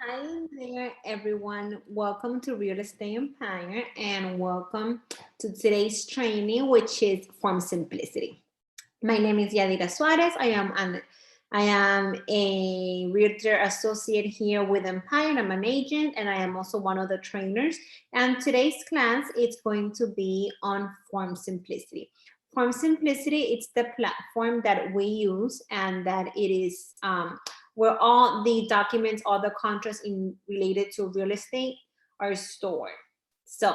Hi there, everyone. Welcome to Real Estate Empire and welcome to today's training, which is Form Simplicity. My name is Yadira Suarez. I am a Realtor associate here with Empire. I'm an agent and I am also one of the trainers. And today's class is going to be on Form Simplicity. Form Simplicity, it's the platform that we use and that it is where all the documents, all the contracts related to real estate are stored. So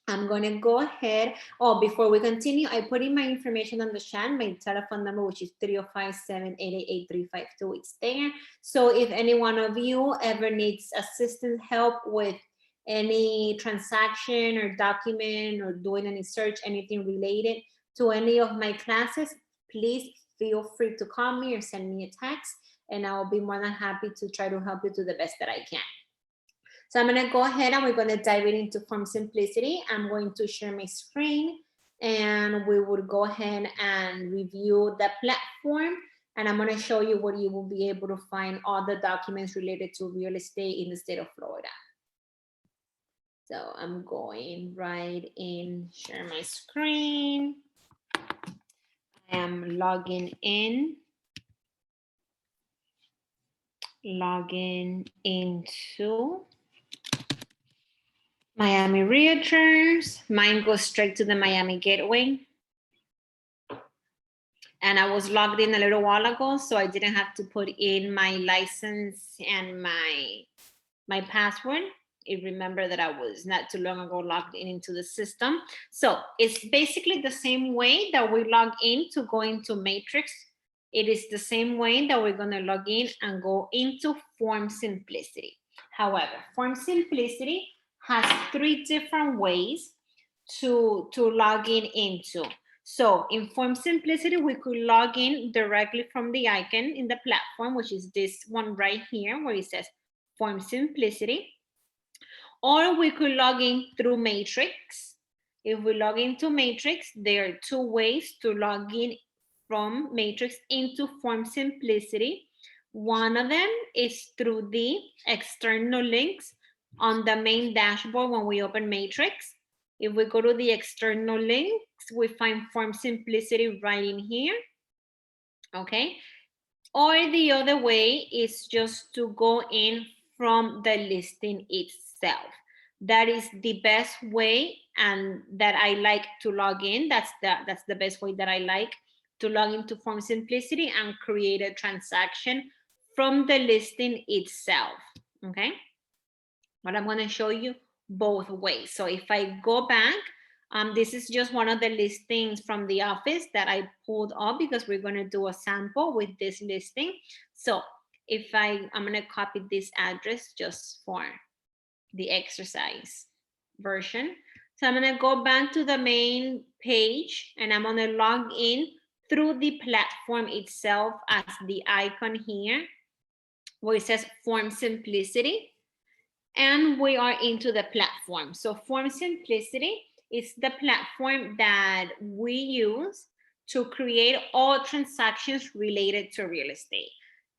I'm going to go ahead. Oh, before we continue, I put in my information on the chat, my telephone number, which is 305-788-8352. It's there. So if any one of you ever needs assistance, help with any transaction or document or doing any search, anything related to any of my classes, please feel free to call me or send me a text, and I will be more than happy to try to help you to the best that I can. So I'm going to go ahead and we're going to dive into Form Simplicity. I'm going to share my screen and we will go ahead and review the platform. And I'm going to show you where you will be able to find all the documents related to real estate in the state of Florida. So I'm going right in, share my screen. I am logging in. Logging into Miami Realtors. Mine goes straight to the Miami Gateway. And I was logged in a little while ago, so I didn't have to put in my license and my password. It remembered that I was not too long ago logged in into the system. So it's basically the same way that we log in to go into Matrix. It is the same way that we're going to log in and go into Form Simplicity. However, Form Simplicity has 3 different ways to log in into. So in Form Simplicity, we could log in directly from the icon in the platform, which is this one right here where it says Form Simplicity. Or we could log in through Matrix. If we log into Matrix, there are 2 ways to log in from Matrix into Form Simplicity. One of them is through the external links on the main dashboard when we open Matrix. If we go to the external links, we find Form Simplicity right in here, okay? Or the other way is just to go in from the listing itself. That is the best way and that I like to log in. That's the best way that I like to log into Form Simplicity and create a transaction from the listing itself, okay? But I'm gonna show you both ways. So if I go back, this is just one of the listings from the office that I pulled up because we're gonna do a sample with this listing. So if I'm gonna copy this address just for the exercise version. So I'm gonna go back to the main page and I'm gonna log in through the platform itself as the icon here where it says Form Simplicity. And we are into the platform. So Form Simplicity is the platform that we use to create all transactions related to real estate.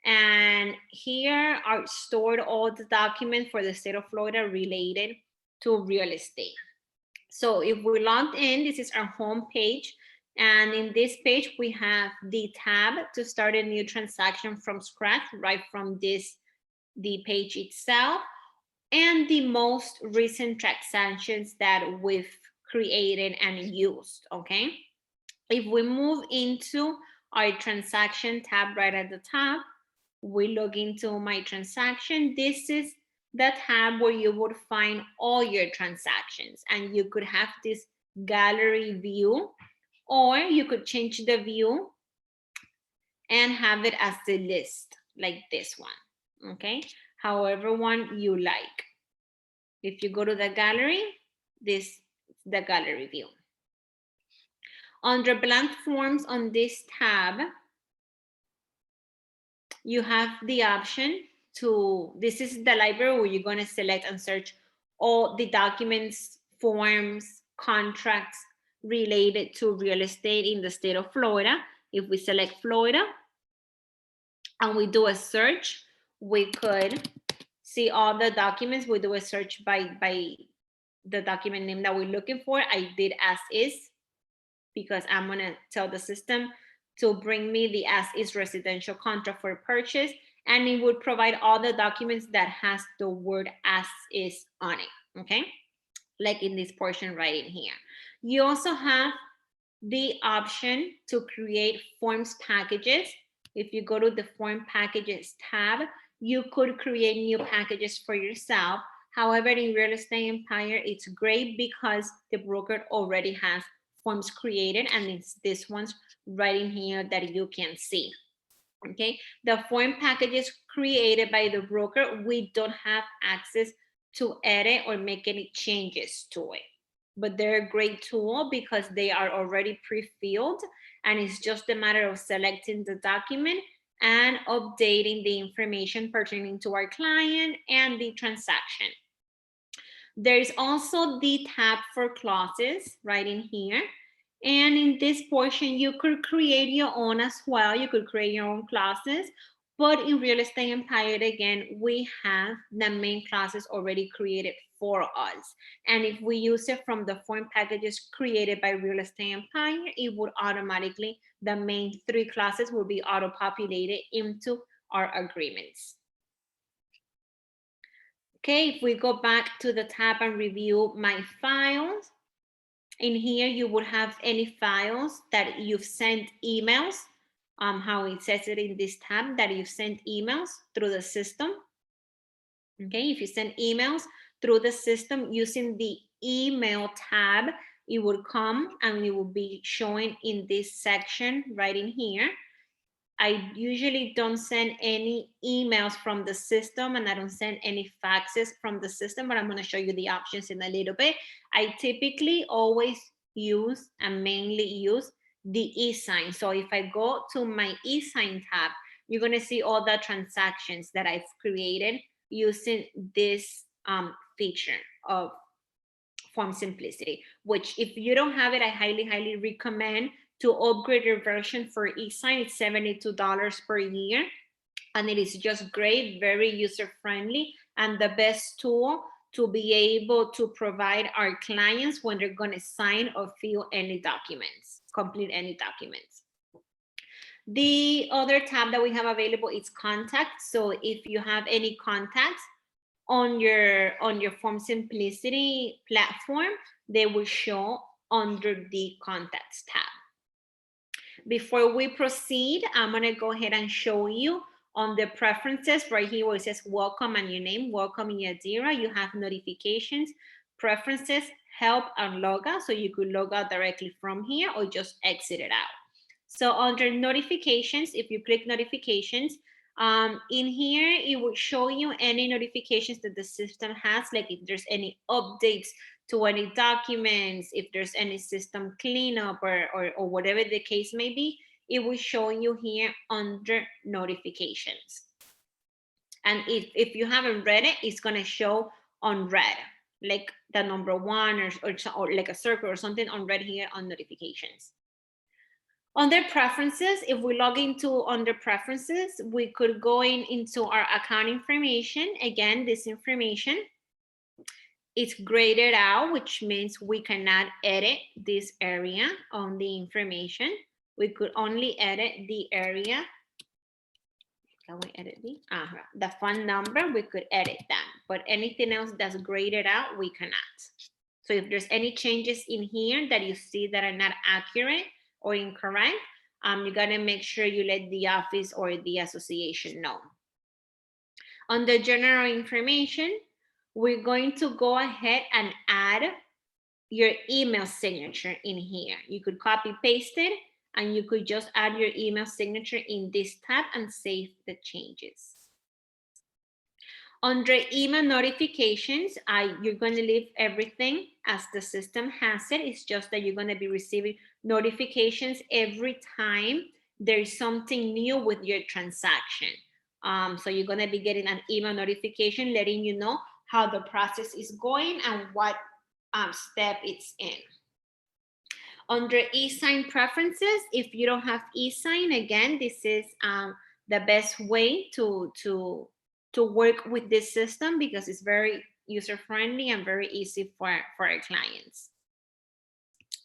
And here are stored all the documents for the state of Florida related to real estate. So if we logged in, this is our home page. And in this page, we have the tab to start a new transaction from scratch, right from the page itself, and the most recent transactions that we've created and used, okay? If we move into our transaction tab right at the top, we log into my transaction. This is the tab where you would find all your transactions and you could have this gallery view, or you could change the view and have it as the list like this one, okay? However one you like. If you go to the gallery, this is the gallery view. Under blank forms on this tab, you have the option to, this is the library where you're going to select and search all the documents, forms, contracts related to real estate in the state of Florida. If we select Florida and we do a search, we could see all the documents. We do a search by the document name that we're looking for. I did as is because I'm gonna tell the system to bring me the as is residential contract for purchase, and it would provide all the documents that has the word as is on it, okay? Like in this portion right in here. You also have the option to create forms packages. If you go to the form packages tab, you could create new packages for yourself. However, in Real Estate Empire, it's great because the broker already has forms created, and it's this one's right in here that you can see. Okay, the form packages created by the broker, we don't have access to edit or make any changes to it. But they're a great tool because they are already pre-filled, and it's just a matter of selecting the document and updating the information pertaining to our client and the transaction. There is also the tab for clauses right in here. And in this portion, you could create your own as well. You could create your own clauses. But in Real Estate Empire, again, we have the main clauses already created for us. And if we use it from the form packages created by Real Estate Empire, it would automatically, the main 3 clauses will be auto-populated into our agreements. Okay, if we go back to the tab and review my files, in here you would have any files that you've sent emails, how it says it in this tab, that you've sent emails through the system. Okay, if you send emails through the system using the email tab, it would come and it will be showing in this section right in here. I usually don't send any emails from the system, and I don't send any faxes from the system, but I'm going to show you the options in a little bit. I typically always use and mainly use the e-sign. So if I go to my e-sign tab, you're going to see all the transactions that I've created using this feature of Form Simplicity, which if you don't have it, I highly recommend to upgrade your version for e-sign. It's $72 per year, and it is just great, very user-friendly, and the best tool to be able to provide our clients when they're going to sign or fill any documents, complete any documents. The other tab that we have available is contacts. So if you have any contacts on your Form Simplicity platform, they will show under the contacts tab. Before we proceed, I'm going to go ahead and show you on the preferences right here where it says welcome and your name. Welcome, Yadira. You have notifications, preferences, help, and log out. So you could log out directly from here or just exit it out. So under notifications, if you click notifications, in here, it will show you any notifications that the system has, like if there's any updates to any documents, if there's any system cleanup or whatever the case may be, it will show you here under notifications. And if you haven't read it, it's going to show on red, like the number 1 or like a circle or something on red here on notifications. Under preferences, if we log into under preferences, we could go into our account information. Again, this information, it's graded out, which means we cannot edit this area on the information. We could only edit the area. Can we edit the fund number? We could edit that, but anything else that's graded out, we cannot. So if there's any changes in here that you see that are not accurate or incorrect, you gotta make sure you let the office or the association know. Under general information, we're going to go ahead and add your email signature in here. You could copy paste it, and you could just add your email signature in this tab and save the changes. Under email notifications, you're going to leave everything as the system has it. It's just that you're going to be receiving notifications every time there's something new with your transaction. So you're going to be getting an email notification letting you know how the process is going and what step it's in. Under e-sign preferences, if you don't have e-sign, again, this is the best way to to work with this system because it's very user-friendly and very easy for our clients.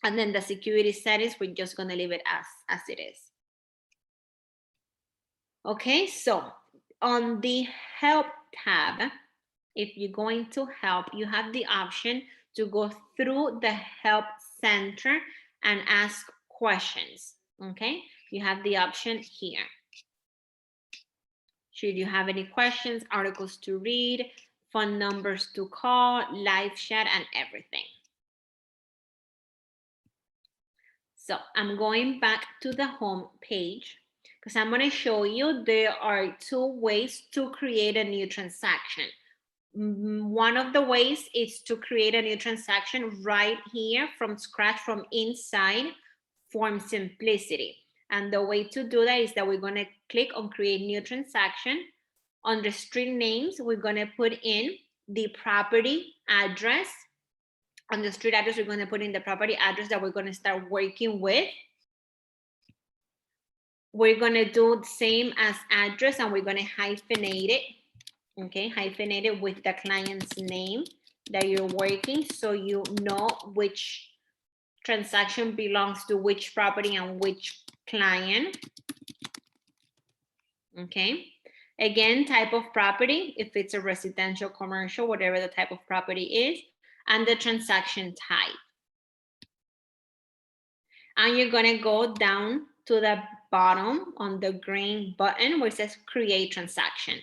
And then the security settings, we're just gonna leave it as it is. Okay, so on the help tab, if you're going to help, you have the option to go through the help center and ask questions, okay? You have the option here. Should you have any questions, articles to read, phone numbers to call, live chat, and everything. So I'm going back to the home page because I'm going to show you there are 2 ways to create a new transaction. One of the ways is to create a new transaction right here from scratch, from inside Form Simplicity. And the way to do that is that we're going to click on create new transaction. On the street names, we're going to put in the property address. On the street address, we're going to put in the property address that we're going to start working with. We're going to do the same as address, and we're going to hyphenate it. Okay, hyphenate it with the client's name that you're working so you know which transaction belongs to which property and which client. Okay, again, type of property, if it's a residential, commercial, whatever the type of property is, and the transaction type. And you're going to go down to the bottom on the green button where it says create transaction.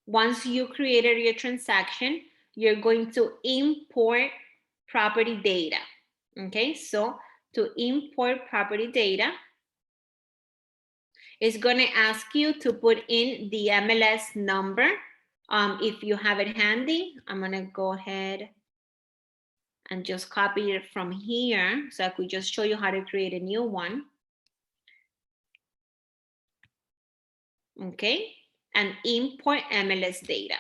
Once you created your transaction, you're going to import property data. Okay, so to import property data, it's going to ask you to put in the MLS number. If you have it handy, I'm going to go ahead and just copy it from here so I could just show you how to create a new one. Okay, and import MLS data.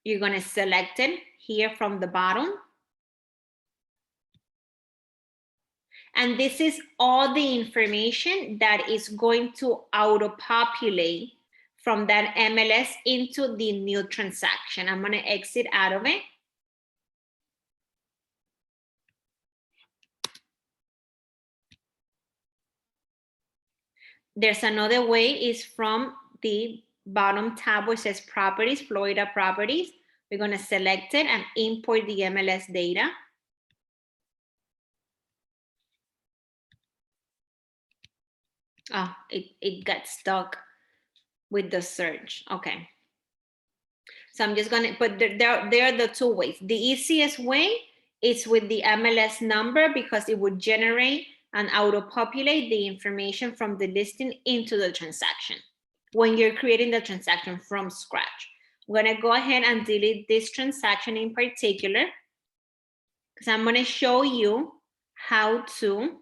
You're going to select it here from the bottom. And this is all the information that is going to auto-populate from that MLS into the new transaction. I'm going to exit out of it. There's another way, is from the bottom tab where it says properties, Florida properties. We're going to select it and import the MLS data. Oh, it got stuck with the search. Okay. So I'm just going to, but there are the 2 ways. The easiest way is with the MLS number because it would generate and auto-populate the information from the listing into the transaction when you're creating the transaction from scratch. I'm going to go ahead and delete this transaction in particular because I'm going to show you how to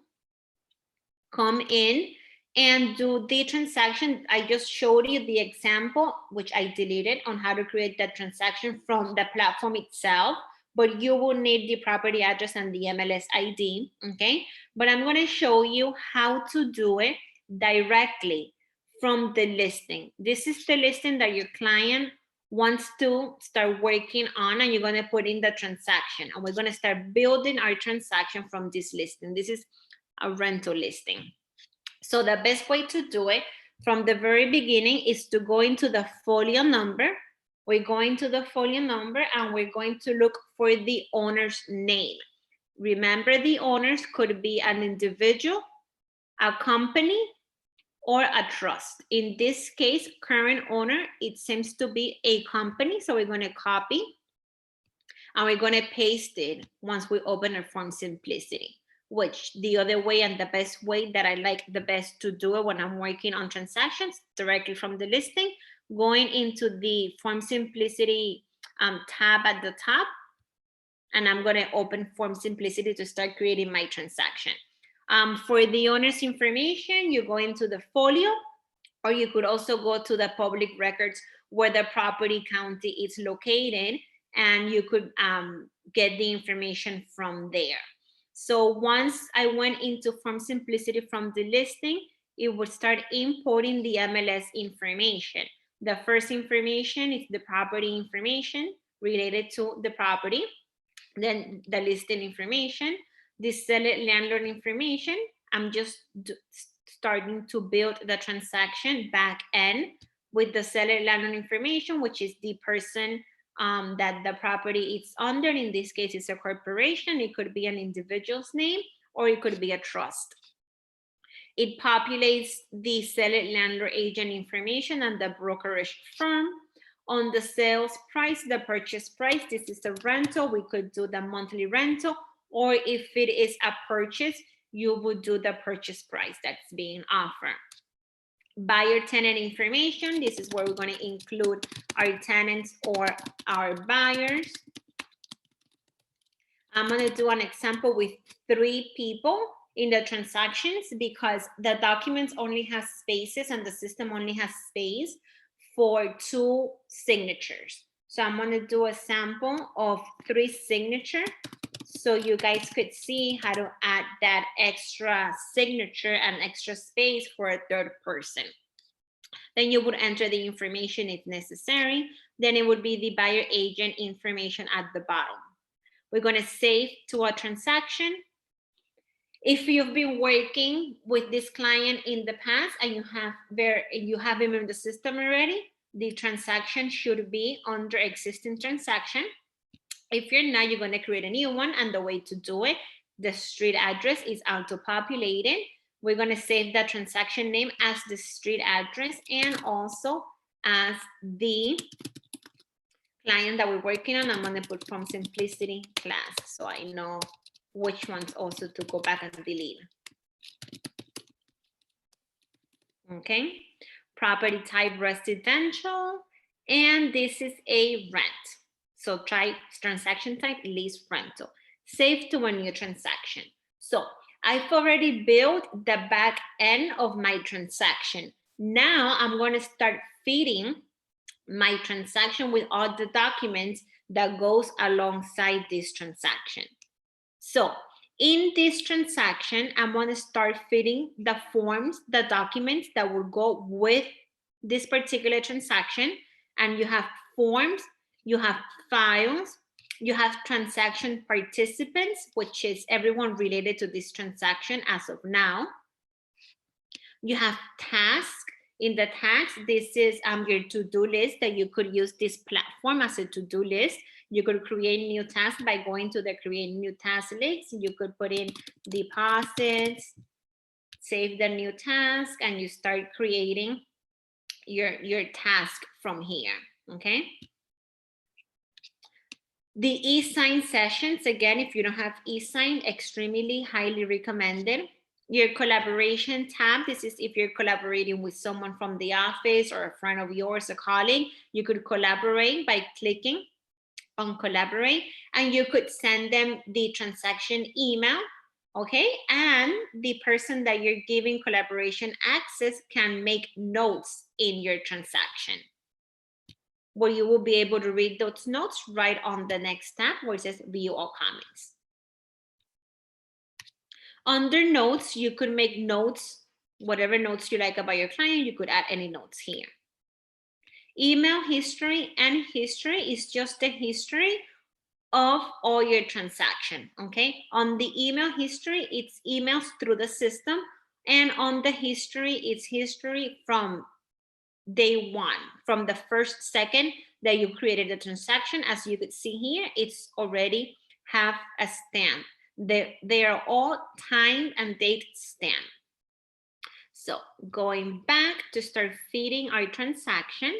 come in and do the transaction. I just showed you the example, which I deleted, on how to create that transaction from the platform itself, but you will need the property address and the MLS ID, okay? But I'm gonna show you how to do it directly from the listing. This is the listing that your client wants to start working on, and you're gonna put in the transaction, and we're gonna start building our transaction from this listing. This is a rental listing. So the best way to do it from the very beginning is to go into the folio number. We're going to the folio number and we're going to look for the owner's name. Remember, the owners could be an individual, a company, or a trust. In this case, current owner, it seems to be a company. So we're going to copy and we're going to paste it once we open our Form Simplicity. Which the other way and the best way that I like the best to do it when I'm working on transactions directly from the listing, going into the Form Simplicity tab at the top, and I'm going to open Form Simplicity to start creating my transaction. For the owner's information, you go into the folio, or you could also go to the public records where the property county is located, and you could get the information from there. So once I went into Form Simplicity from the listing, it would start importing the MLS information. The first information is the property information related to the property, then the listing information, the seller landlord information. I'm just starting to build the transaction back end with the seller landlord information, which is the person that the property is under. In this case, it's a corporation. It could be an individual's name, or it could be a trust. It populates the seller landlord agent information and the brokerage firm. On the sales price, the purchase price, this is a rental. We could do the monthly rental, or if it is a purchase, you would do the purchase price that's being offered. Buyer tenant information, this is where we're going to include our tenants or our buyers. I'm going to do an example with 3 people in the transactions because the documents only has spaces and the system only has space for 2 signatures. So I'm going to do a sample of 3 signatures so you guys could see how to add that extra signature and extra space for a 3rd person. Then you would enter the information if necessary. Then it would be the buyer agent information at the bottom. We're going to save to a transaction. If you've been working with this client in the past and you have him in the system already, the transaction should be under existing transaction. If you're not, you're going to create a new one, and the way to do it, the street address is auto-populated. We're going to save that transaction name as the street address and also as the client that we're working on. I'm going to put from Simplicity class so I know which ones also to go back and delete. Okay, property type residential, and this is a rent. So try transaction type lease rental. Save to a new transaction. So I've already built the back end of my transaction. Now I'm going to start feeding my transaction with all the documents that goes alongside this transaction. So in this transaction, I'm going to start feeding the forms, the documents that will go with this particular transaction. And you have forms, you have files, you have transaction participants, which is everyone related to this transaction as of now. You have tasks. In the tasks, this is your to-do list that you could use this platform as a to-do list. You could create new tasks by going to the create new task list. You could put in deposits, save the new task, and you start creating your task from here, okay? The e-sign sessions, again, if you don't have e-sign, extremely highly recommended. Your collaboration tab, this is if you're collaborating with someone from the office or a friend of yours, a colleague, you could collaborate by clicking on collaborate, and you could send them the transaction email, okay? And the person that you're giving collaboration access can make notes in your transaction, where you will be able to read those notes right on the next tab where it says view all comments. Under notes, you could make notes, whatever notes you like about your client, you could add any notes here. Email history and history is just the history of all your transaction, okay? On the email history, it's emails through the system, and on the history, it's history from day 1, from the first second that you created the transaction. As you could see here, it's already have a stamp. They are all time and date stamp. So going back to start feeding our transaction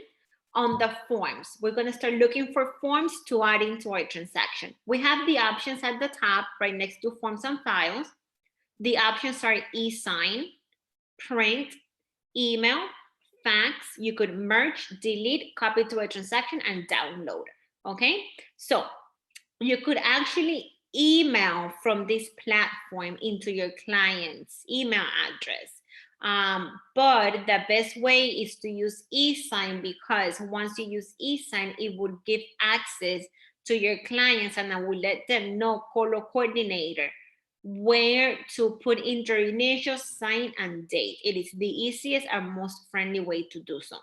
on the forms, we're going to start looking for forms to add into our transaction. We have the options at the top right next to forms and files. The options are e-sign, print, email, fax. You could merge, delete, copy to a transaction, and download. Okay, so you could actually email from this platform into your client's email address. But the best way is to use e-sign, because once you use e-sign, it would give access to your clients and I will let them know, colo coordinator, where to put in your initial, sign, and date. It is the easiest and most friendly way to do so.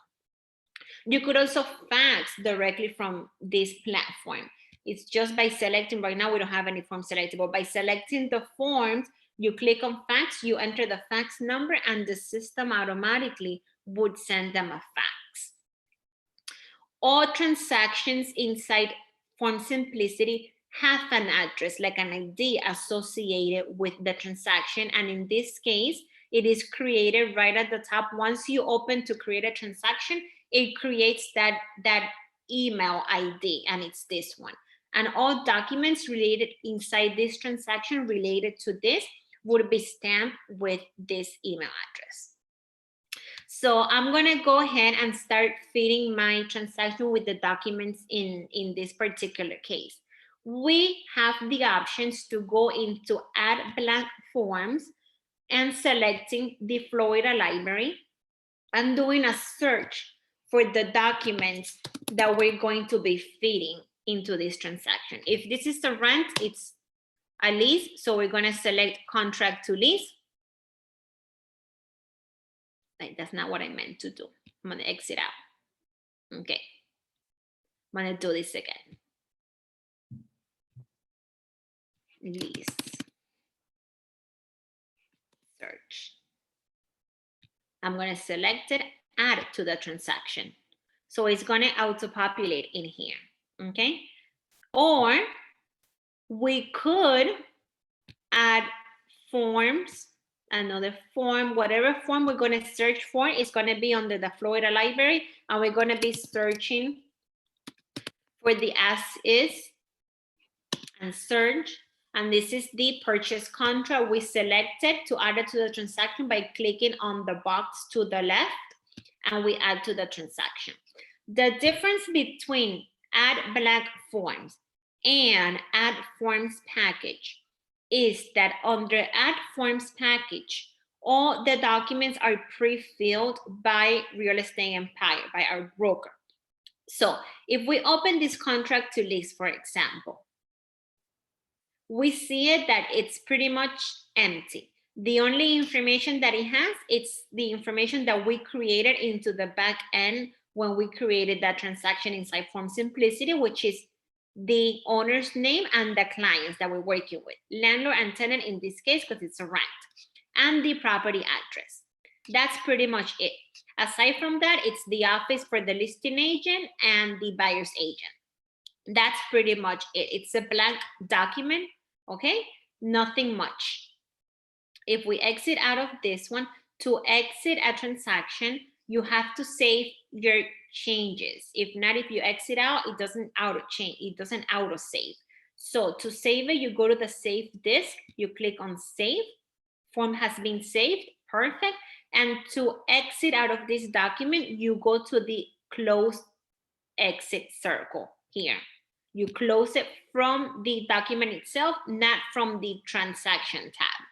You could also fax directly from this platform. It's just by selecting, right now we don't have any form selected, but by selecting the forms, you click on fax, you enter the fax number, and the system automatically would send them a fax. All transactions inside Form Simplicity have an address, like an ID associated with the transaction. And in this case, it is created right at the top. Once you open to create a transaction, it creates that email ID, and it's this one. And all documents related inside this transaction related to this would be stamped with this email address. So I'm gonna go ahead and start feeding my transaction with the documents in this particular case. We have the options to go into add blank forms and selecting the Florida library and doing a search for the documents that we're going to be feeding into this transaction. If this is a rent, it's a lease, so we're gonna select contract to lease. That's not what I meant to do. I'm gonna exit out. Okay, I'm gonna do this again. Lease. Search. I'm gonna select it, add to the transaction. So it's gonna auto-populate in here, okay? Or we could add forms, another form, whatever form we're gonna search for is gonna be under the Florida library, and we're gonna be searching for the as is and search. And this is the purchase contract we selected to add it to the transaction by clicking on the box to the left, and we add to the transaction. The difference between add blank forms and add forms package is that under add forms package, all the documents are pre-filled by Real Estate Empire, by our broker. So if we open this contract to lease, for example, we see it that it's pretty much empty. The only information that it has, it's the information that we created into the back end when we created that transaction inside Form Simplicity, which is the owner's name and the clients that we're working with, landlord and tenant in this case, because it's a rent, and the property address. That's pretty much it. Aside from that, it's the office for the listing agent and the buyer's agent. That's pretty much it. It's a blank document, okay? Nothing much. If we exit out of this one, to exit a transaction, you have to save your changes. If not, if you exit out, it doesn't auto-change, it doesn't auto-save. So to save it, you go to the save disk, you click on save, form has been saved, perfect. And to exit out of this document, you go to the close exit circle here. You close it from the document itself, not from the transaction tab.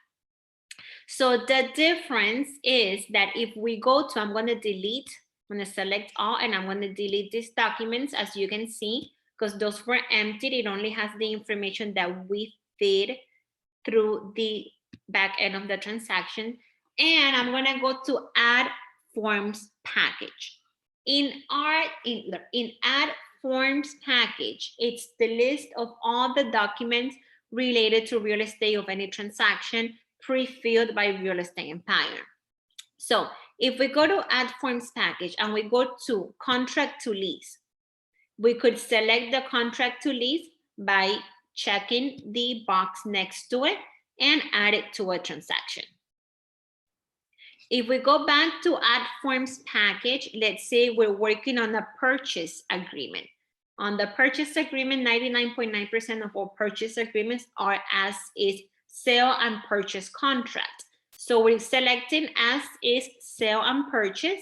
So the difference is that if we go to, I'm going to delete, I'm going to select all, and I'm going to delete these documents, as you can see, because those were emptied. It only has the information that we feed through the back end of the transaction. And I'm going to go to add forms package. In add forms package, it's the list of all the documents related to real estate of any transaction pre-filled by Real Estate Empire. So if we go to add forms package and we go to contract to lease, we could select the contract to lease by checking the box next to it and add it to a transaction. If we go back to add forms package, let's say we're working on a purchase agreement. On the purchase agreement, 99.9% of all purchase agreements are as is sale and purchase contract. So we're selecting as is sale and purchase,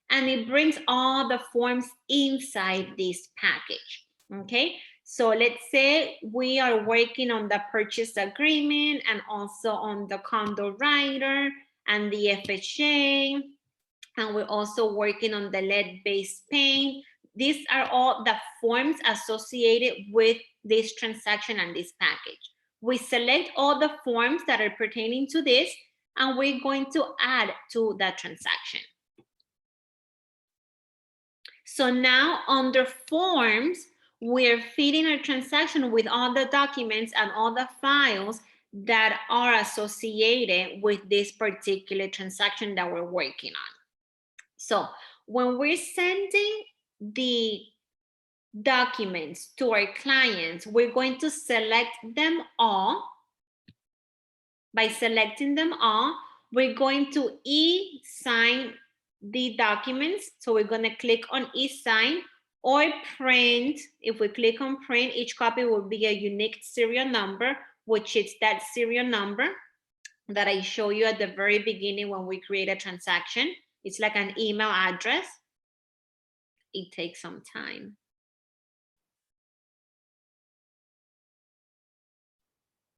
and it brings all the forms inside this package, okay? So let's say we are working on the purchase agreement and also on the condo rider and the FHA, and we're also working on the lead-based paint. These are all the forms associated with this transaction and this package. We select all the forms that are pertaining to this, and we're going to add to that transaction. So now under forms, we're feeding our transaction with all the documents and all the files that are associated with this particular transaction that we're working on. So when we're sending the documents to our clients, we're going to select them all. By selecting them all, we're going to e-sign the documents. So we're going to click on e-sign or print. If we click on print, each copy will be a unique serial number, which is that serial number that I show you at the very beginning when we create a transaction. It's like an email address. It takes some time.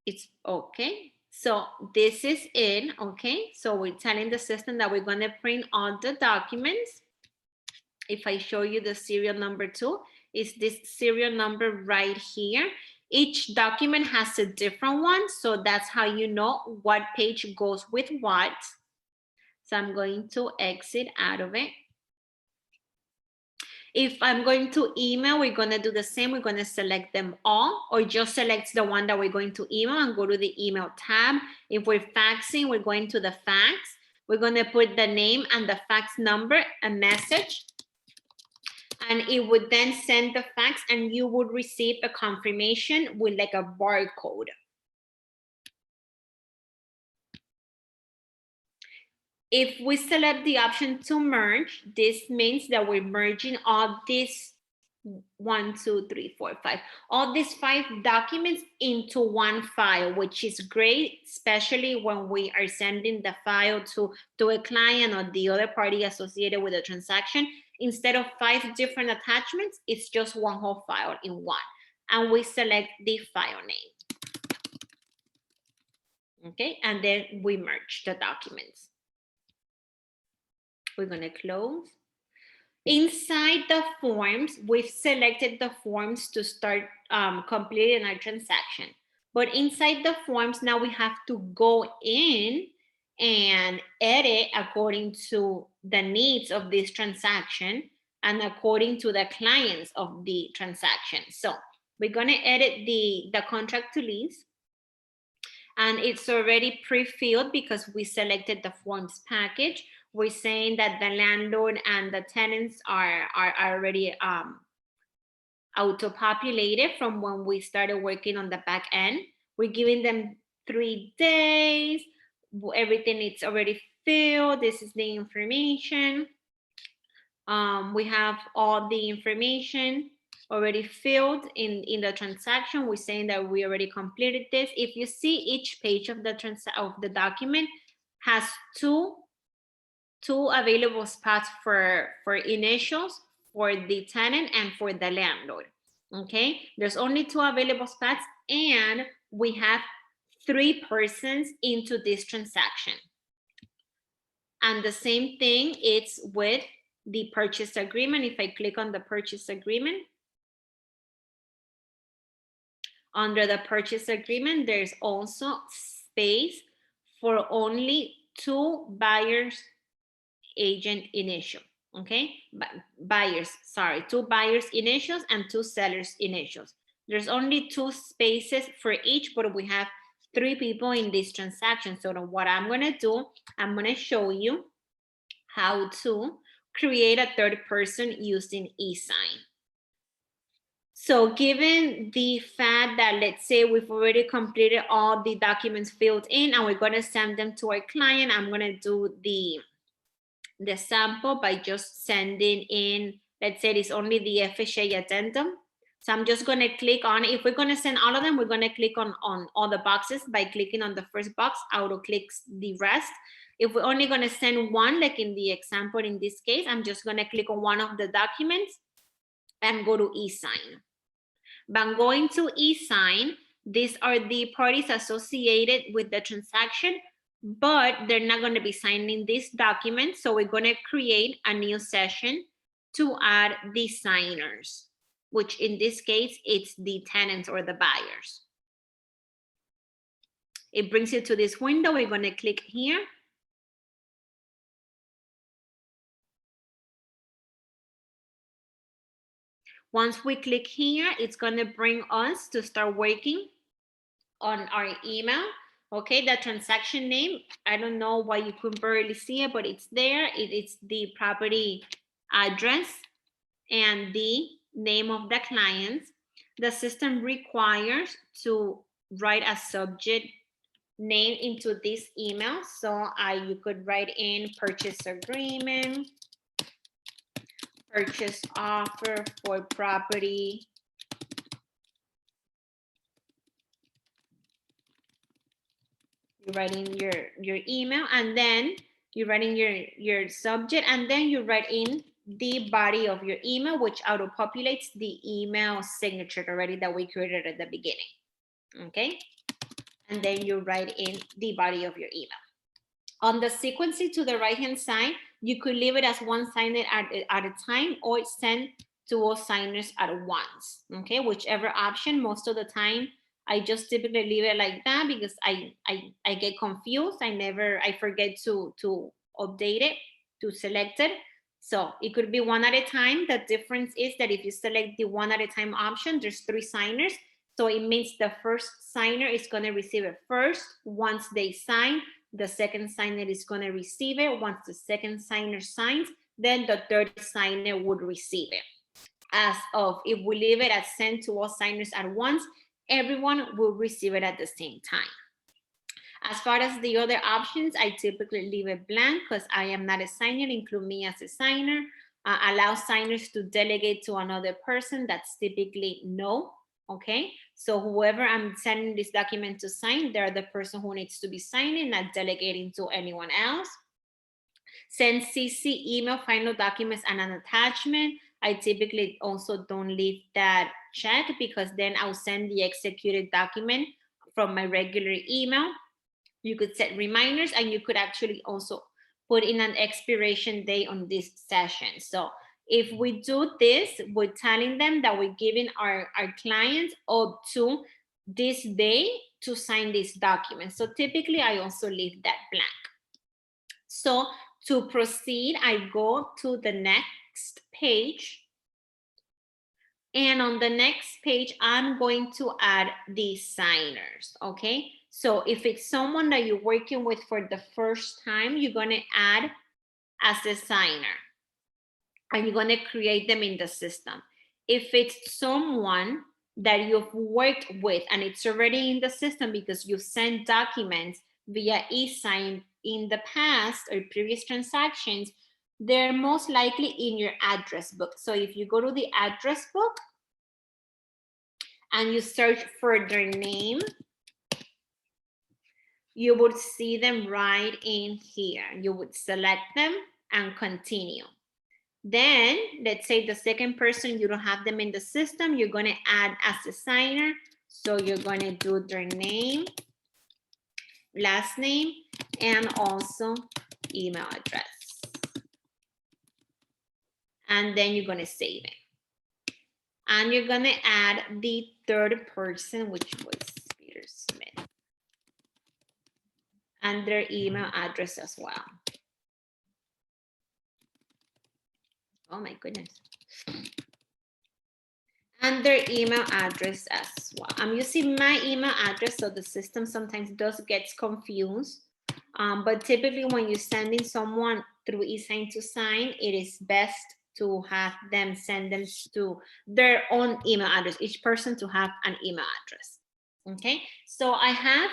It's okay. So this is it, okay? So we're telling the system that we're gonna print all the documents. If I show you the serial number 2, is this serial number right here. Each document has a different one, so that's how you know what page goes with what. So I'm going to exit out of it. If I'm going to email, we're going to do the same. We're going to select them all, or just select the one that we're going to email and go to the email tab. If we're faxing, we're going to the fax. We're going to put the name and the fax number, a message, and it would then send the fax, and you would receive a confirmation with like a barcode. If we select the option to merge, this means that we're merging all these 1, 2, 3, 4, 5, all these 5 documents into one file, which is great, especially when we are sending the file to a client or the other party associated with the transaction. Instead of 5 different attachments, it's just one whole file in one. And we select the file name. Okay, and then we merge the documents. We're going to close. Inside the forms, we've selected the forms to start completing our transaction. But inside the forms, now we have to go in and edit according to the needs of this transaction and according to the clients of the transaction. So we're going to edit the contract to lease. And it's already pre-filled because we selected the forms package. We're saying that the landlord and the tenants are already auto-populated from when we started working on the back end. We're giving them 3 days. Everything is already filled. This is the information. We have all the information already filled in the transaction. We're saying that we already completed this. If you see, each page of the document has two available spots for initials for the tenant and for the landlord. Okay, there's only 2 available spots, and we have 3 persons into this transaction. And the same thing it's with the purchase agreement. If I click on the purchase agreement, under the purchase agreement, there's also space for only 2 buyers agent initial, okay? Buyers, sorry, 2 buyers initials and 2 sellers initials. There's only 2 spaces for each, but we have 3 people in this transaction. So what I'm gonna do, I'm gonna show you how to create a 3rd person using e-sign. So given the fact that, let's say we've already completed all the documents filled in and we're gonna send them to our client, I'm gonna do the sample by just sending in, let's say it's only the FHA addendum. So I'm just gonna click on it. If we're gonna send all of them, we're gonna click on all the boxes. By clicking on the first box, auto clicks the rest. If we're only gonna send one, like in the example in this case, I'm just gonna click on one of the documents and go to e-sign. But I'm going to e-sign. These are the parties associated with the transaction, but they're not going to be signing this document. So we're going to create a new session to add the signers, which in this case, it's the tenants or the buyers. It brings you to this window. We're going to click here. Once we click here, it's going to bring us to start working on our email. Okay, the transaction name, I don't know why you could barely see it, but it's there. It's the property address and the name of the client. The system requires to write a subject name into this email. So you could write in purchase agreement, purchase offer for property. You write in your email, and then you write in your subject, and then you write in the body of your email, which auto-populates the email signature already that we created at the beginning. Okay, and then you write in the body of your email. On the sequencing to the right-hand side, you could leave it as one signer at a time, or send to all signers at once. Okay, whichever option. Most of the time, I just typically leave it like that because I get confused. I forget to update it, to select it. So it could be one at a time. The difference is that if you select the one at a time option, there's 3 signers. So it means the first signer is going to receive it first. Once they sign, the second signer is going to receive it. Once the second signer signs, then the third signer would receive it. As of, if we leave it as send to all signers at once, everyone will receive it at the same time. As far as the other options, I typically leave it blank because I am not a signer. Include me as a signer. Allow signers to delegate to another person. That's typically no. Okay, so whoever I'm sending this document to sign, they're the person who needs to be signing, not delegating to anyone else. Send CC, email, final documents, and an attachment. I typically also don't leave that check because then I'll send the executed document from my regular email. You could set reminders, and you could actually also put in an expiration date on this session. So if we do this, we're telling them that we're giving our clients up to this day to sign this document. So typically, I also leave that blank. So to proceed, I go to the next page. And on the next page, I'm going to add the signers, okay? So if it's someone that you're working with for the first time, you're going to add as a signer. And you're going to create them in the system. If it's someone that you've worked with and it's already in the system because you've sent documents via e-sign in the past or previous transactions, they're most likely in your address book. So if you go to the address book and you search for their name, you would see them right in here. You would select them and continue. Then let's say the second person, you don't have them in the system, you're going to add as a signer. So you're going to do their name, last name, and also email address. And then you're going to save it. And you're going to add the third person, which was Peter Smith, and their email address as well. Oh my goodness. And their email address as well. I'm using my email address, so the system sometimes does get confused. But typically when you're sending someone through eSign to sign, it is best to have them send them to their own email address, each person to have an email address. Okay, so I have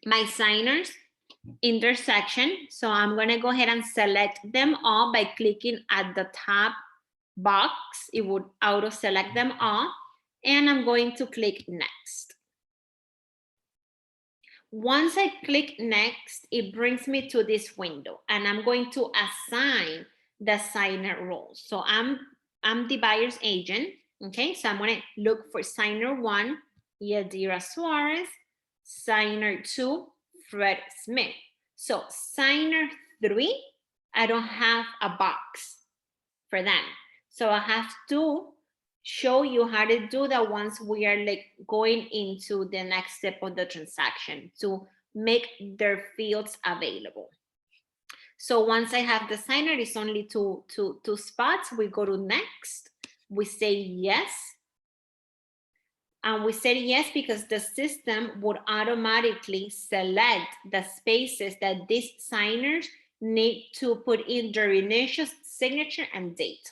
my signers in their section. So I'm going to go ahead and select them all by clicking at the top box. It would auto select them all, and I'm going to click next. Once I click next, it brings me to this window, and I'm going to assign the signer role. So I'm the buyer's agent. Okay, so I'm going to look for signer 1, Yadira Suarez, signer 2, Fred Smith. So signer 3, I don't have a box for them. So I have to show you how to do that once we are like going into the next step of the transaction to make their fields available. So once I have the signer, it's only two spots. We go to next. We say yes. And we said yes because the system would automatically select the spaces that these signers need to put in their initial signature and date.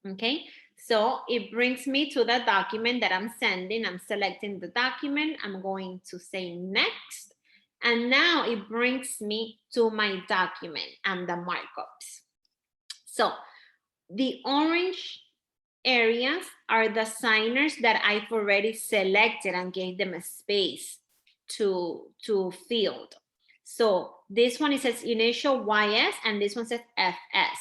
Okay, so it brings me to the document that I'm sending. I'm selecting the document. I'm going to say next. And now it brings me to my document and the markups. So the orange areas are the signers that I've already selected and gave them a space to field. So this one, it says initial YS and this one says FS.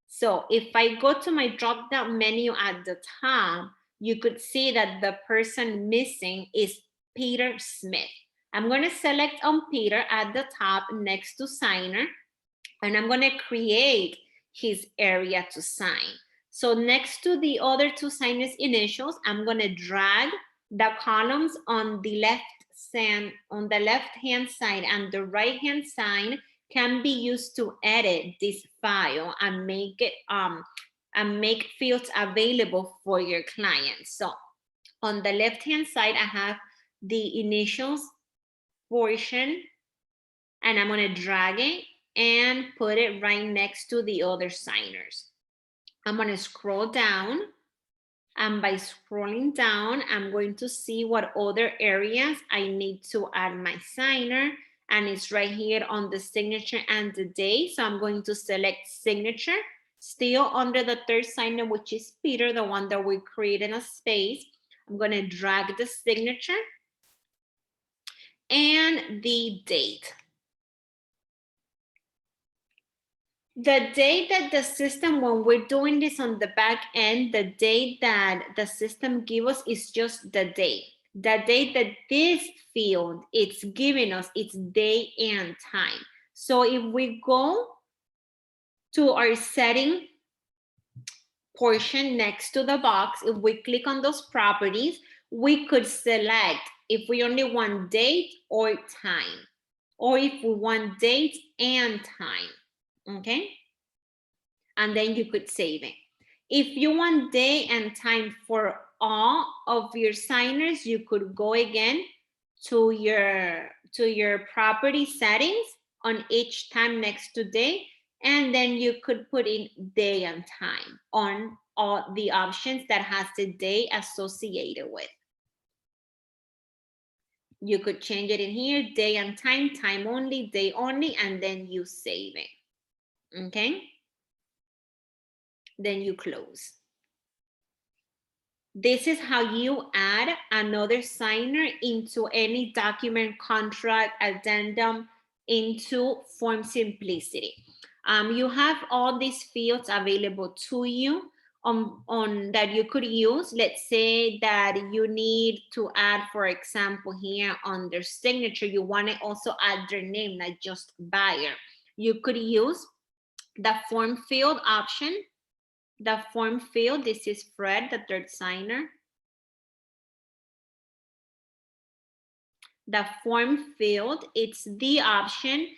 So if I go to my drop down menu at the top, you could see that the person missing is Peter Smith. I'm going to select on Peter at the top next to signer, and I'm going to create his area to sign. So next to the other two signers' initials, I'm going to drag the columns on the left-hand side, and the right-hand side can be used to edit this file and make it and make fields available for your clients. So on the left-hand side, I have the initials portion, and I'm going to drag it and put it right next to the other signers. I'm going to scroll down, and by scrolling down, I'm going to see what other areas I need to add my signer, and it's right here on the signature and the date. So I'm going to select signature, still under the third signer, which is Peter, the one that we created a space. I'm going to drag the signature and the date. The date that the system, when we're doing this on the back end, the date that the system gives us is just the date. The date that this field it's giving us, it's day and time. So if we go to our setting portion next to the box, if we click on those properties, we could select if we only want date or time, or if we want date and time. Okay, and then you could save it. If you want day and time for all of your signers, you could go again to your property settings on each time next to day, and then you could put in day and time on all the options that has the day associated with. You could change it in here, day and time, time only, day only, and then you save it. Okay, then you close. This is how you add another signer into any document, contract, addendum, into Form Simplicity. You have all these fields available to you on that you could use. Let's say that you need to add, for example, here under signature, you want to also add their name, not just buyer. You could use the form field option. The form field, this is Fred, the third signer. The form field, it's the option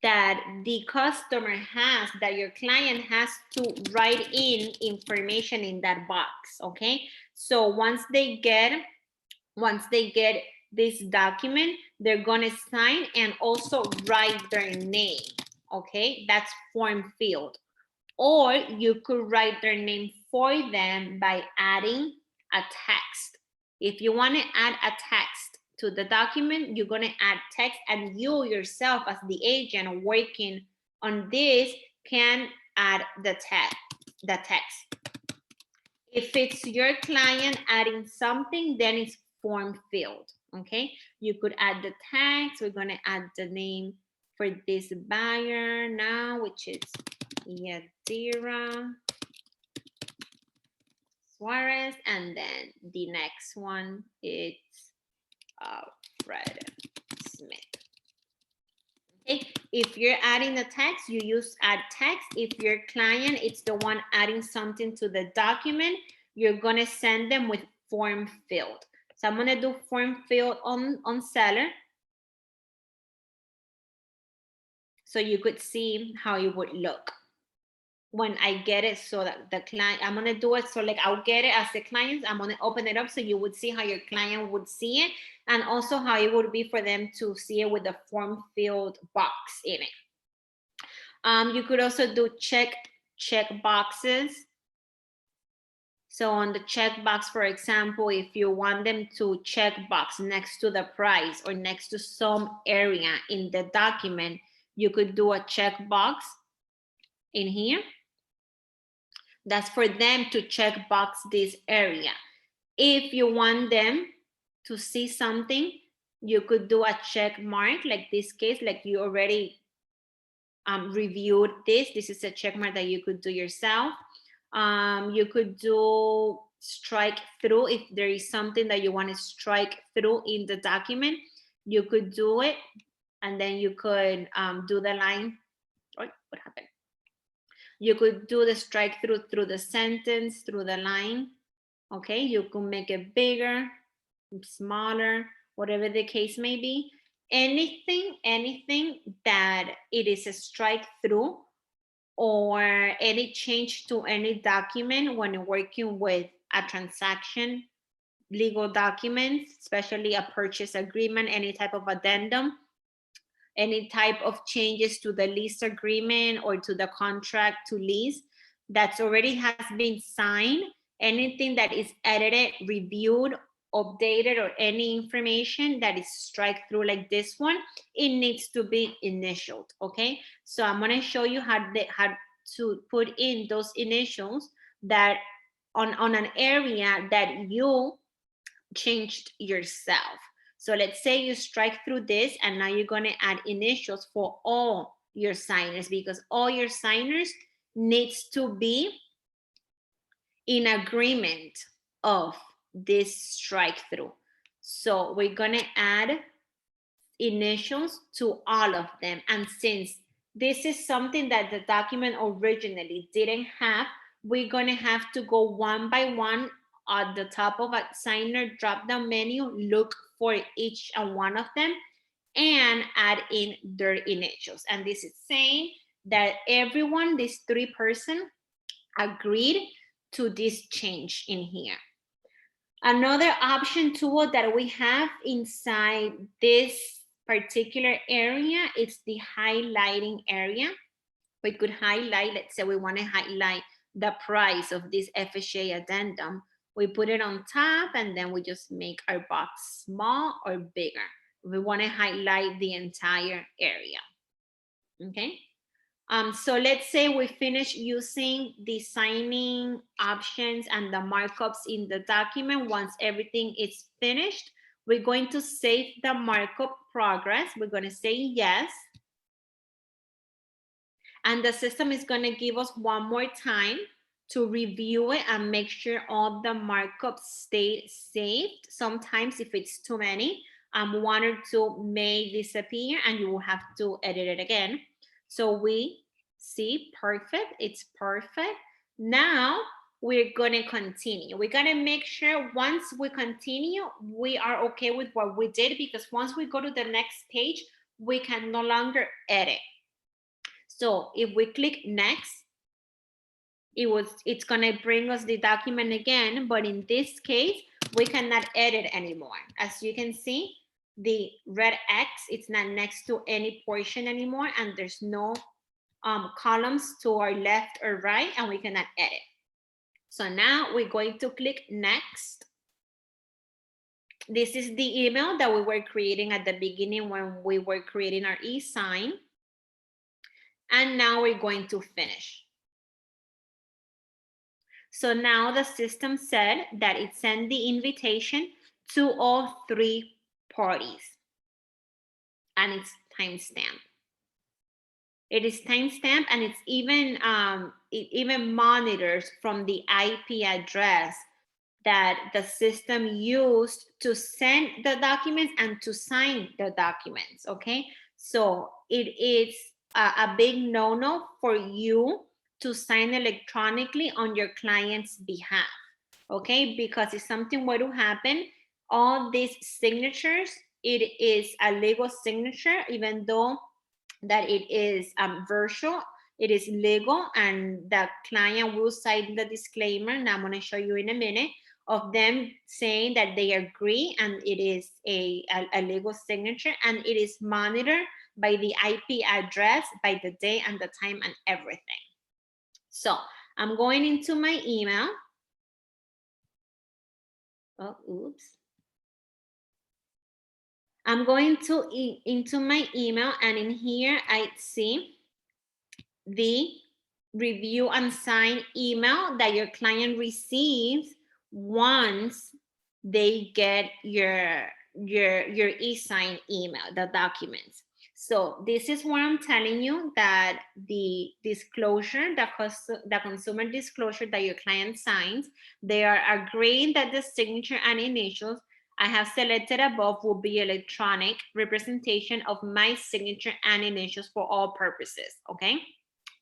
that the customer has, that your client has to write in information in that box, okay? So once they get this document, they're gonna sign and also write their name, okay? That's form field. Or you could write their name for them by adding a text. If you want to add a text to the document, you're going to add text, and you yourself as the agent working on this can add the text. If it's your client adding something, then it's form field, okay? You could add the text. We're going to add the name for this buyer now, which is Yadira Suarez, and then the next one is Fred Smith. Okay, if you're adding the text, you use add text. If your client it's the one adding something to the document, you're gonna send them with form filled. So I'm gonna do form filled on seller. So you could see how it would look when I get it, so that the client, I'm gonna do it so like I'll get it as the client, I'm gonna open it up so you would see how your client would see it, and also how it would be for them to see it with the form filled box in it. You could also do check boxes. So on the checkbox, for example, if you want them to check box next to the price or next to some area in the document, you could do a checkbox in here. That's for them to check box this area. If you want them to see something, you could do a check mark, like this case, like you already reviewed this. This is a check mark that you could do yourself. You could do strike through. If there is something that you want to strike through in the document, you could do it, and then you could do the line. Oh, what happened? You could do the strike through the sentence, through the line. Okay, you could make it bigger, smaller, whatever the case may be. Anything that it is a strike through, or any change to any document when working with a transaction, legal documents, especially a purchase agreement, any type of addendum, any type of changes to the lease agreement or to the contract to lease that's already has been signed, anything that is edited, reviewed, updated, or any information that is strike through like this one, it needs to be initialed. Okay, so I'm going to show you how to put in those initials that on an area that you changed yourself. So let's say you strike through this, and now you're going to add initials for all your signers, because all your signers needs to be in agreement of this strike through. So we're going to add initials to all of them. And since this is something that the document originally didn't have, we're going to have to go one by one at the top of a signer drop-down menu, look for each and one of them and add in their initials. And this is saying that everyone, this 3 person, agreed to this change in here. Another option tool that we have inside this particular area is the highlighting area. We could highlight, let's say we want to highlight the price of this FHA addendum. We put it on top, and then we just make our box small or bigger. We want to highlight the entire area. Okay. So let's say we finish using the signing options and the markups in the document. Once everything is finished, we're going to save the markup progress. We're going to say yes. And the system is going to give us one more time to review it and make sure all the markups stay saved. Sometimes if it's too many, 1 or 2 may disappear and you will have to edit it again. So we see perfect, it's perfect. Now we're gonna continue. We're gonna make sure once we continue, we are okay with what we did, because once we go to the next page, we can no longer edit. So if we click next, it's gonna bring us the document again, but in this case, we cannot edit anymore. As you can see, the red X, it's not next to any portion anymore, and there's no columns to our left or right, and we cannot edit. So now we're going to click next. This is the email that we were creating at the beginning when we were creating our e-sign. And now we're going to finish. So now the system said that it sent the invitation to all 3 parties, and it's timestamped. It is timestamped, and it's even it even monitors from the IP address that the system used to send the documents and to sign the documents. Okay, so it is a big no-no for you to sign electronically on your client's behalf. okay? Because if something were to happen, all these signatures, it is a legal signature, even though that it is virtual, it is legal, and the client will sign the disclaimer, and I'm going to show you in a minute, of them saying that they agree, and it is a legal signature, and it is monitored by the IP address, by the day and the time and everything. So I'm going into my email. Oh, oops. I'm going into my email, and in here I see the review and sign email that your client receives once they get your e-sign email, the documents. So this is what I'm telling you, that the disclosure, the consumer disclosure that your client signs, they are agreeing that the signature and initials I have selected above will be electronic representation of my signature and initials for all purposes, okay?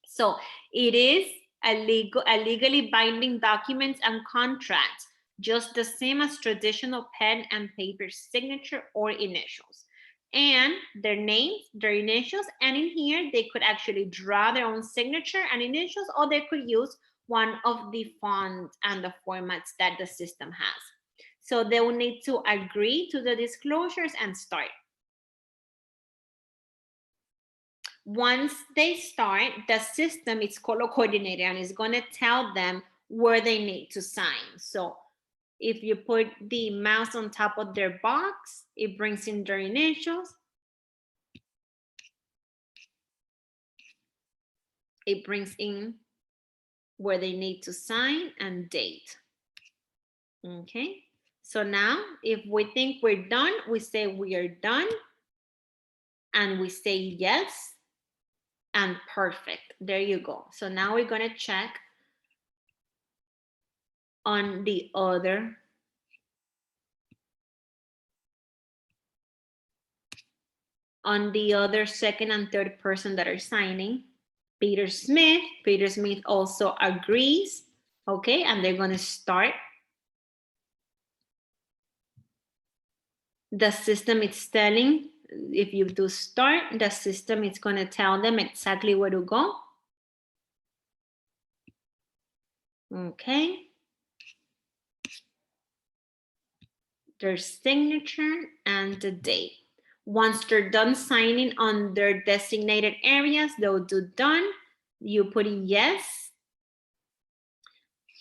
So it is a legally binding documents and contracts, just the same as traditional pen and paper signature or initials. And their names, their initials, and in here they could actually draw their own signature and initials, or they could use one of the fonts and the formats that the system has. So they will need to agree to the disclosures and start. Once they start, the system is color coordinated and is going to tell them where they need to sign. So if you put the mouse on top of their box, it brings in their initials. It brings in where they need to sign and date. Okay, so now if we think we're done, we say we are done, and we say yes, and perfect. There you go. So now we're going to check on the other second and third person that are signing. Peter Smith also agrees, okay, and they're going to start. The system is telling, if you do start, the system is going to tell them exactly where to go. Okay. Their signature and the date. Once they're done signing on their designated areas, they'll do done. You put in yes.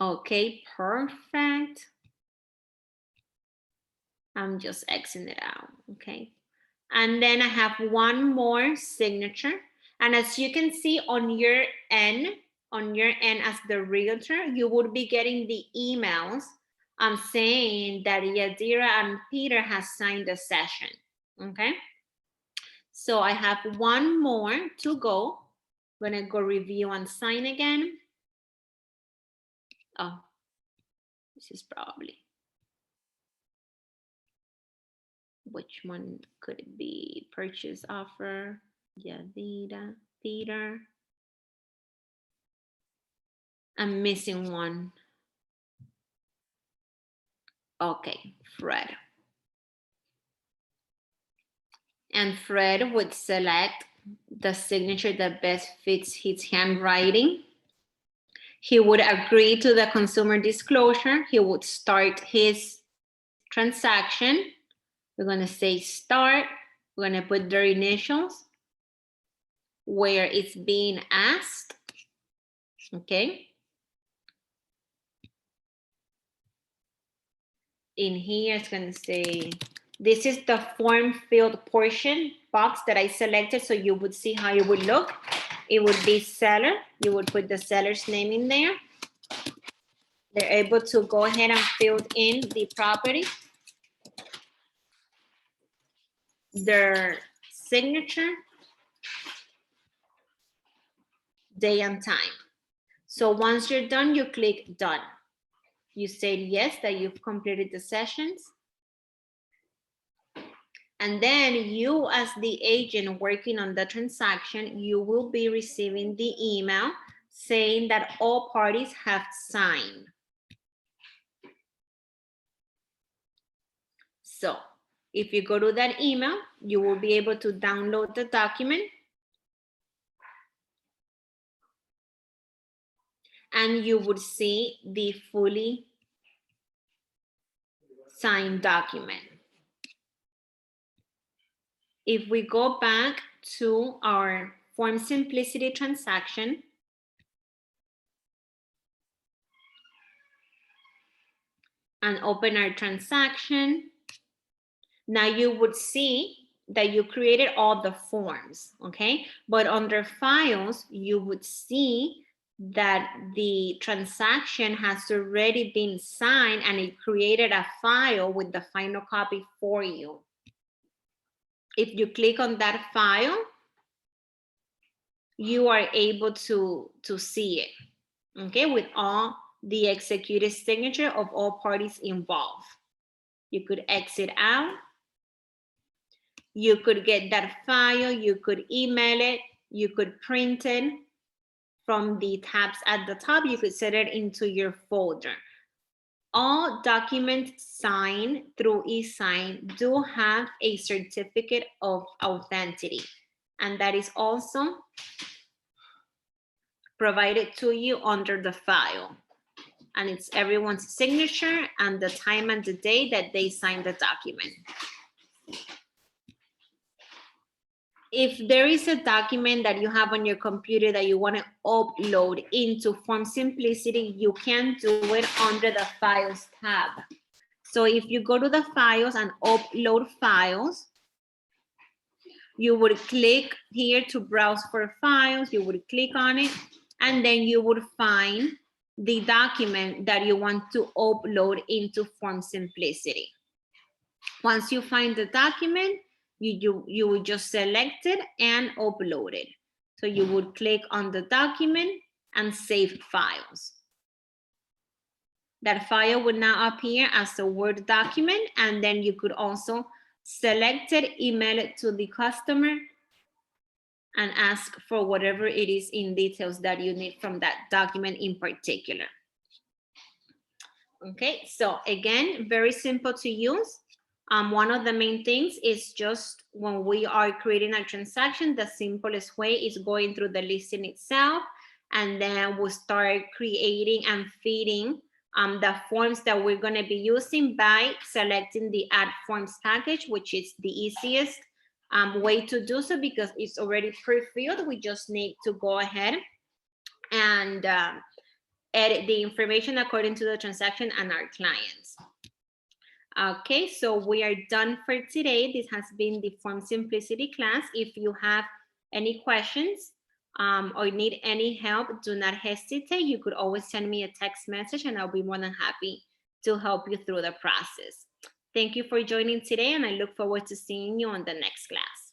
Okay, perfect. I'm just Xing it out, okay? And then I have one more signature. And as you can see on your end as the realtor, you would be getting the emails saying that Yadira and Peter has signed the session, okay? So I have one more to go. I'm gonna go review and sign again. Oh, this is probably, which one could it be? Purchase offer, Yadira, Peter. I'm missing one. Okay, Fred. And Fred would select the signature that best fits his handwriting. He would agree to the consumer disclosure. He would start his transaction. We're going to say start. We're going to put their initials where it's being asked. Okay. In here, it's going to say, this is the form field portion box that I selected, so you would see how it would look. It would be seller. You would put the seller's name in there. They're able to go ahead and fill in the property, their signature, day and time. So once you're done, you click done. You say yes, that you've completed the sessions. And then you, as the agent working on the transaction, you will be receiving the email saying that all parties have signed. So if you go to that email, you will be able to download the document. And you would see the fully signed document. If we go back to our Form Simplicity transaction, and open our transaction, now you would see that you created all the forms, okay? But under files, you would see that the transaction has already been signed and it created a file with the final copy for you. If you click on that file, you are able to see it, okay? With all the executed signature of all parties involved. You could exit out. You could get that file, you could email it, you could print it from the tabs at the top, you could set it into your folder. All documents signed through eSign do have a certificate of authenticity, and that is also provided to you under the file. And it's everyone's signature and the time and the day that they signed the document. If there is a document that you have on your computer that you want to upload into Form Simplicity, you can do it under the Files tab. So if you go to the Files and Upload Files, you would click here to browse for files, you would click on it, and then you would find the document that you want to upload into Form Simplicity. Once you find the document, you would just select it and upload it. So you would click on the document and save files. That file would now appear as a Word document, and then you could also select it, email it to the customer, and ask for whatever it is in details that you need from that document in particular. Okay, so again, very simple to use. One of the main things is just when we are creating a transaction, the simplest way is going through the listing itself, and then we'll start creating and feeding the forms that we're going to be using by selecting the Add Forms package, which is the easiest way to do so because it's already pre-filled. We just need to go ahead and edit the information according to the transaction and our clients. Okay, so we are done for today. This has been the Form Simplicity class. If you have any questions or need any help, do not hesitate. You could always send me a text message and I'll be more than happy to help you through the process. Thank you for joining today, and I look forward to seeing you on the next class.